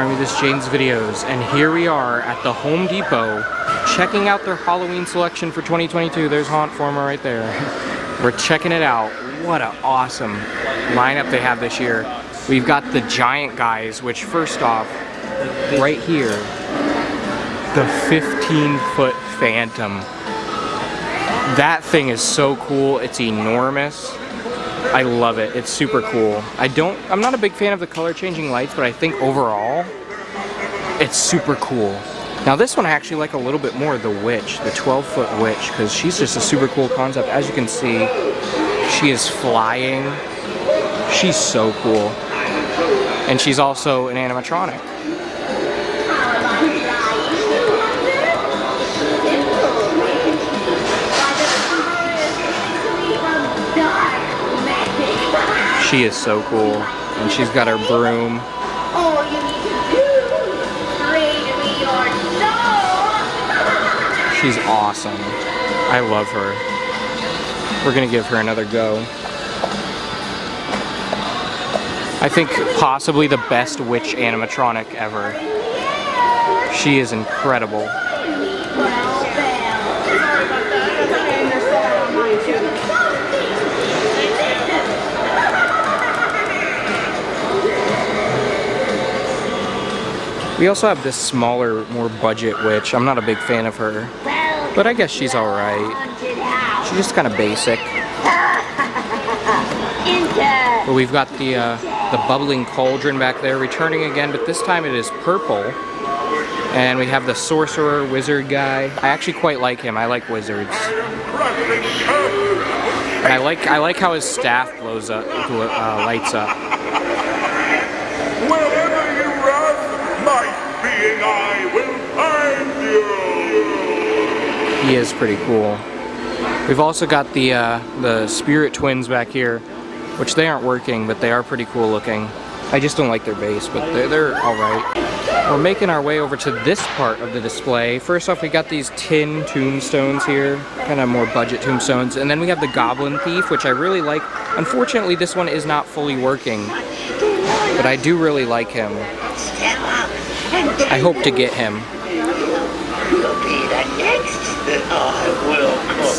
Remind Me This Jane's videos, and here we are at the Home Depot checking out their Halloween selection for 2022. There's Haunt Former right there. We're checking it out. What an awesome lineup they have this year. We've got the giant guys, which first off, right here, the 15-foot Phantom. That thing is so cool. It's enormous. I love it. It's super cool. I'm not a big fan of the color changing lights, but I think overall, it's super cool. Now this one I actually like a little bit more, the witch, the 12-foot witch, because she's just a super cool concept. As you can see, she is flying. She's so cool. And she's also an animatronic. She is so cool, and she's got her broom. She's awesome. I love her. We're gonna give her another go. I think possibly the best witch animatronic ever. She is incredible. We also have this smaller, more budget witch. I'm not a big fan of her, but I guess she's alright. She's just kind of basic. But we've got the bubbling cauldron back there returning again, but this time it is purple. And we have the sorcerer wizard guy. I actually quite like him. I like wizards. And I like how his staff blows up, lights up. I will find you. He is pretty cool. We've also got the spirit twins back here, which they aren't working, but they are pretty cool looking. I just don't like their base, but they're all right. We're making our way over to this part of the display. First off, we got these tin tombstones here, kind of more budget tombstones, and then we have the goblin thief, which I really like. Unfortunately, this one is not fully working, but I do really like him. I hope to get him. You'll be the next that I will cook.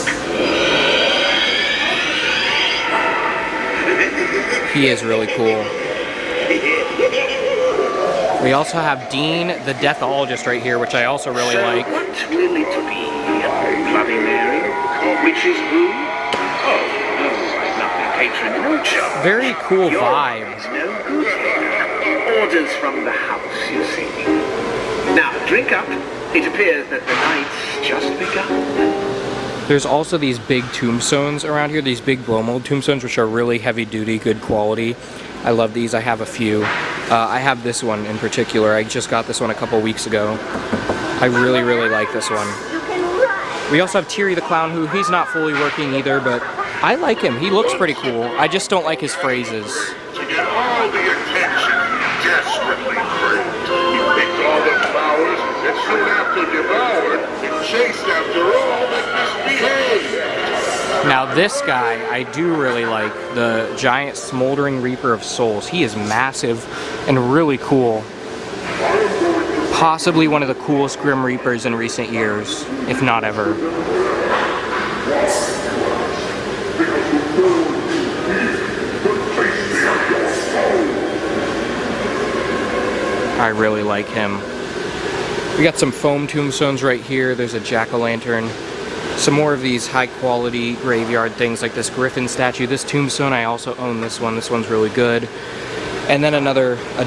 He is really cool. We also have Dean, the deathologist right here, which I also really like. What will it be? Bloody Mary? Witch's brew? Oh, no, I'm not the patron. No charge. Very cool Your vibe. is no good here. Orders from the house, you see. Now, drink up. It appears that the night's just begun. There's also these big tombstones around here, these big blow mold tombstones, which are really heavy duty, good quality. I love these. I have a few. I have this one in particular. I just got this one a couple weeks ago. I really, really like this one. We also have Teary the Clown, who he's not fully working either, but I like him. He looks pretty cool. I just don't like his phrases. To get all the attention he desperately craved. He picked all the flowers, and soon after devoured, and chased after all that misbehaved. Now this guy, I do really like, the giant smoldering reaper of souls. He is massive and really cool. Possibly one of the coolest Grim Reapers in recent years, if not ever. I really like him. We got some foam tombstones right here. There's a jack-o'-lantern. Some more of these high-quality graveyard things like this griffin statue. This tombstone, I also own this one. This one's really good. And then a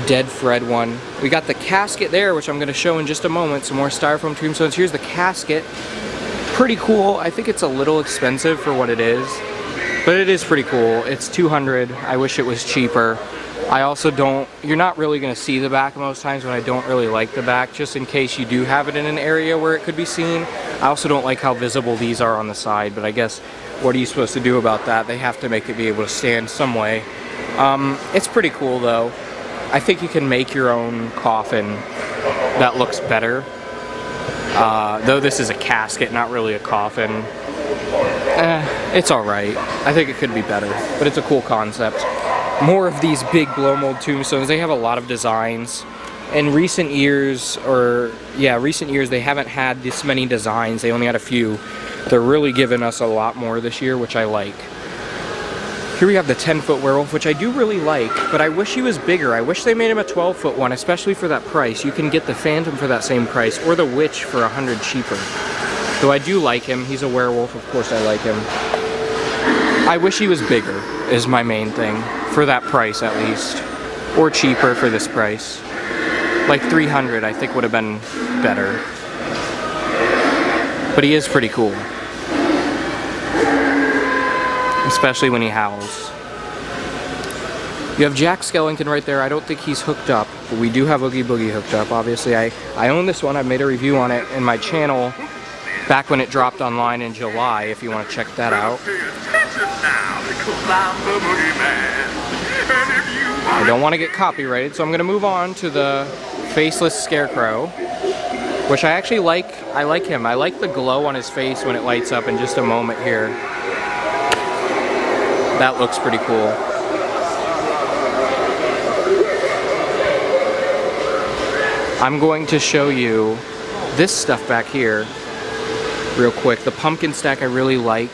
dead Fred one. We got the casket there, which I'm going to show in just a moment. Some more styrofoam tombstones. Here's the casket. Pretty cool. I think it's a little expensive for what it is, but it is pretty cool. It's $200. I wish it was cheaper. I also don't, you're not really going to see the back most times when I don't really like the back, just in case you do have it in an area where it could be seen. I also don't like how visible these are on the side, but I guess what are you supposed to do about that? They have to make it be able to stand some way. It's pretty cool though. I think you can make your own coffin that looks better. Though this is a casket, not really a coffin. It's alright. I think it could be better, but it's a cool concept. More of these big blow mold tombstones. They have a lot of designs. in recent years, they haven't had this many designs. They only had a few. They're really giving us a lot more this year, which I like. Here we have the 10-foot werewolf, which I do really like, but I wish he was bigger. I wish they made him a 12-foot one, especially for that price. You can get the Phantom for that same price, or the Witch for 100 cheaper. Though I do like him. He's a werewolf, of course I like him. I wish he was bigger, is my main thing. For that price, at least. Or cheaper for this price. Like 300, I think would have been better. But he is pretty cool. Especially when he howls. You have Jack Skellington right there. I don't think he's hooked up, but we do have Oogie Boogie hooked up. Obviously, I own this one. I've made a review on it in my channel back when it dropped online in July, if you want to check that out. I don't want to get copyrighted, so I'm going to move on to the Faceless Scarecrow, which I actually like. I like him. I like the glow on his face when it lights up in just a moment here. That looks pretty cool. I'm going to show you this stuff back here real quick. The pumpkin stack I really like.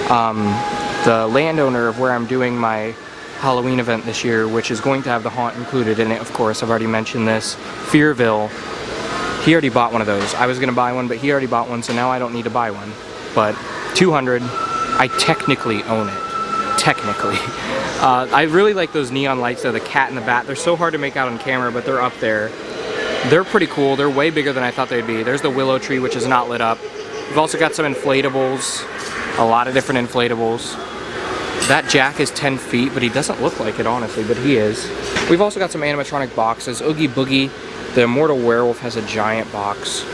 The landowner of where I'm doing my Halloween event this year, which is going to have the haunt included in it, of course, I've already mentioned this, Fearville, he already bought one of those. I was going to buy one, but he already bought one, so now I don't need to buy one. But 200, I technically own it. Technically. I really like those neon lights though, the cat and the bat. They're so hard to make out on camera, but they're up there. They're pretty cool. They're way bigger than I thought they'd be. There's the willow tree, which is not lit up. We've also got some inflatables, a lot of different inflatables. That Jack is 10 feet, but he doesn't look like it, honestly, but he is. We've also got some animatronic boxes. Oogie Boogie, the immortal werewolf, has a giant box.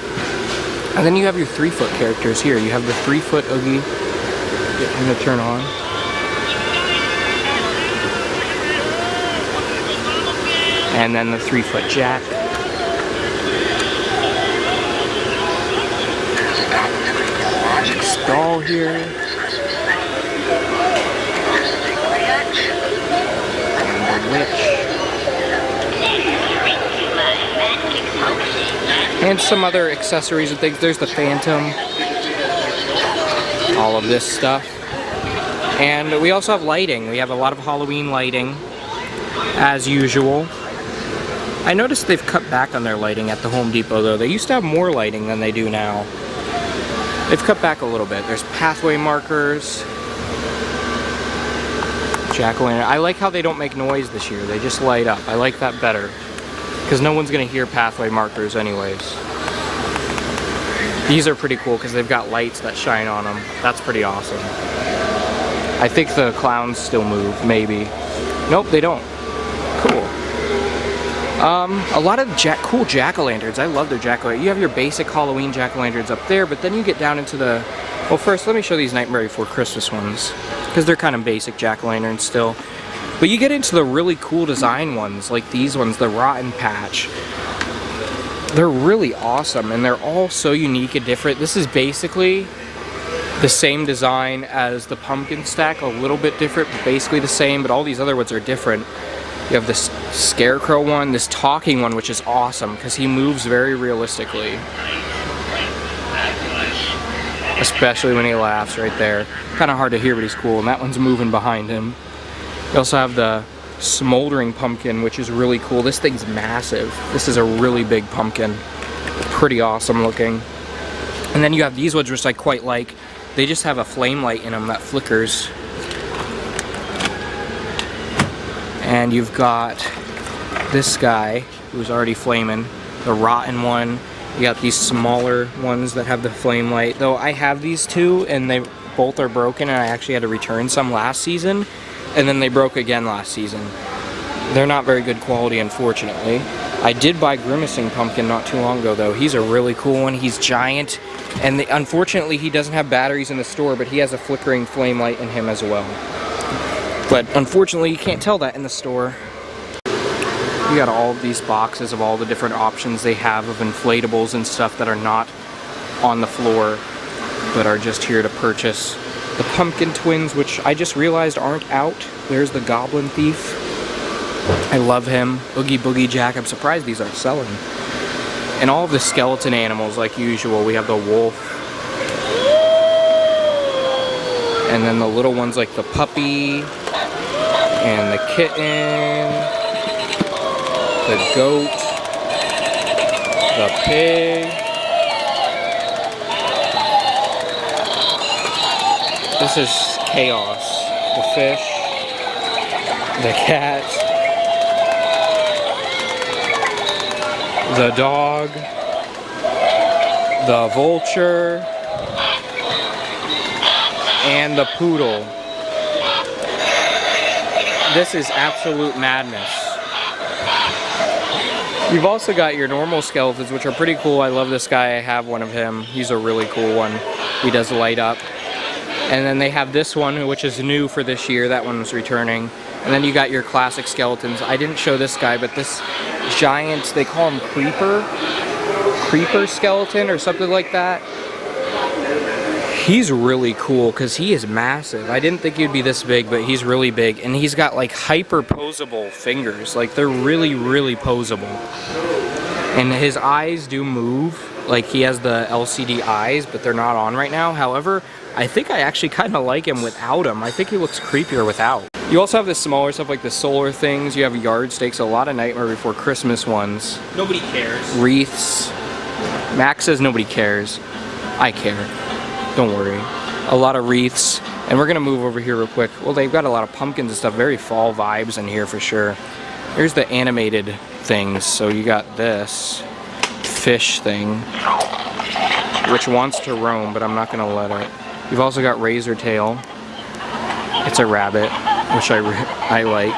And then you have your 3-foot characters here. You have the 3-foot Oogie. Get him to turn on. And then the 3-foot Jack. Doll here. And the witch. And some other accessories and things. There's the Phantom. All of this stuff. And we also have lighting. We have a lot of Halloween lighting, as usual. I noticed they've cut back on their lighting at the Home Depot though. They used to have more lighting than they do now. They've cut back a little bit. There's pathway markers. Jack-o'-lantern. I like how they don't make noise this year. They just light up. I like that better. Because no one's going to hear pathway markers anyways. These are pretty cool because they've got lights that shine on them. That's pretty awesome. I think the clowns still move, maybe. Nope, they don't. Cool. A lot of cool jack-o'-lanterns. I love their jack-o'-lanterns. You have your basic Halloween jack-o'-lanterns up there, but then you get down into the... Well, first, let me show these Nightmare Before Christmas ones, because they're kind of basic jack-o'-lanterns still. But you get into the really cool design ones, like these ones, the Rotten Patch. They're really awesome, and they're all so unique and different. This is basically the same design as the pumpkin stack, a little bit different, but basically the same, but all these other ones are different. You have this scarecrow one, this talking one, which is awesome because he moves very realistically. Especially when he laughs right there. Kind of hard to hear, but he's cool. And that one's moving behind him. You also have the smoldering pumpkin, which is really cool. This thing's massive. This is a really big pumpkin. Pretty awesome looking. And then you have these ones, which I quite like. They just have a flame light in them that flickers. And you've got this guy who's already flaming, the rotten one. You got these smaller ones that have the flame light. Though I have these two and they both are broken, and I actually had to return some last season, and then they broke again last season. They're not very good quality, unfortunately. I did buy Grimacing Pumpkin not too long ago though. He's a really cool one. He's giant, and unfortunately he doesn't have batteries in the store, but he has a flickering flame light in him as well. But unfortunately, you can't tell that in the store. You got all of these boxes of all the different options they have of inflatables and stuff that are not on the floor, but are just here to purchase. The Pumpkin Twins, which I just realized aren't out. There's the Goblin Thief. I love him. Oogie Boogie Jack. I'm surprised these aren't selling. And all of the skeleton animals, like usual. We have the wolf. And then the little ones like the puppy. And the kitten. The goat. The pig. This is chaos. The fish. The cat. The dog. The vulture. And the poodle. This is absolute madness. You've also got your normal skeletons, which are pretty cool. I love this guy. I have one of him. He's a really cool one. He does light up. And then they have this one, which is new for this year. That one was returning. And then you got your classic skeletons. I didn't show this guy, but this giant, they call him Creeper skeleton or something like that. He's really cool because he is massive. I didn't think he'd be this big, but he's really big. And he's got like hyper posable fingers. Like they're really, really posable. And his eyes do move. Like he has the LCD eyes, but they're not on right now. However, I think I actually kind of like him without him. I think he looks creepier without. You also have the smaller stuff like the solar things. You have yard stakes, a lot of Nightmare Before Christmas ones. Nobody cares. Wreaths. Max says nobody cares. I care. Don't worry. A lot of wreaths. And we're going to move over here real quick. Well, they've got a lot of pumpkins and stuff. Very fall vibes in here for sure. Here's the animated things. So you got this fish thing, which wants to roam, but I'm not going to let it. You've also got Razor Tail. It's a rabbit, which I like.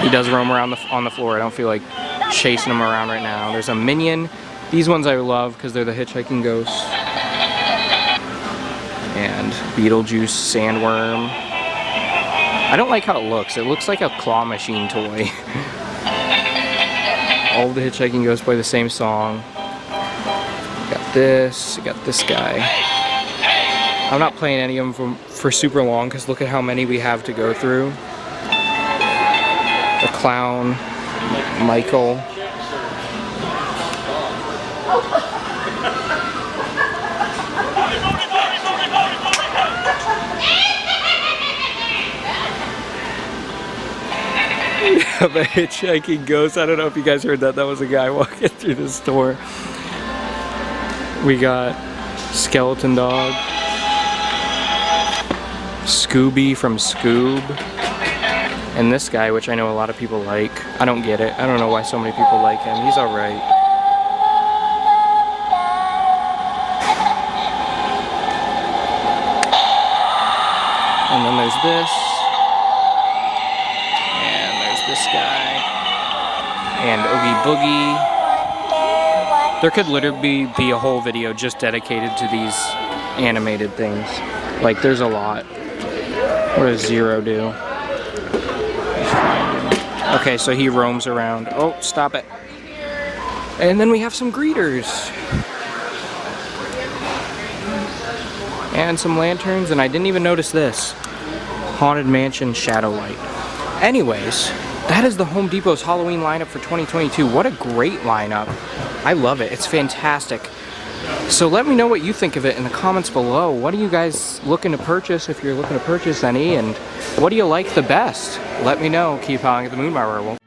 He does roam around on the floor. I don't feel like chasing him around right now. There's a Minion. These ones I love because they're the hitchhiking ghosts. And Beetlejuice Sandworm. I don't like how it looks. It looks like a claw machine toy. All of the hitchhiking ghosts play the same song. You got this. You got this guy. I'm not playing any of them for super long because look at how many we have to go through. The clown, Michael. The hitchhiking ghost. I don't know if you guys heard that. That was a guy walking through the store. We got Skeleton Dog. Scooby from Scoob. And this guy, which I know a lot of people like. I don't get it. I don't know why so many people like him. He's alright. And then there's this. And there's this guy. And Oogie Boogie. There could literally be a whole video just dedicated to these animated things. Like, there's a lot. What does Zero do? Okay, so he roams around. Oh, stop it. And then we have some greeters. And some lanterns, and I didn't even notice this. Haunted Mansion Shadow Light. Anyways, that is the Home Depot's Halloween lineup for 2022. What a great lineup. I love it. It's fantastic. So let me know what you think of it in the comments below. What are you guys looking to purchase if you're looking to purchase any? And what do you like the best? Let me know. Keep howling at the moon, my werewolf.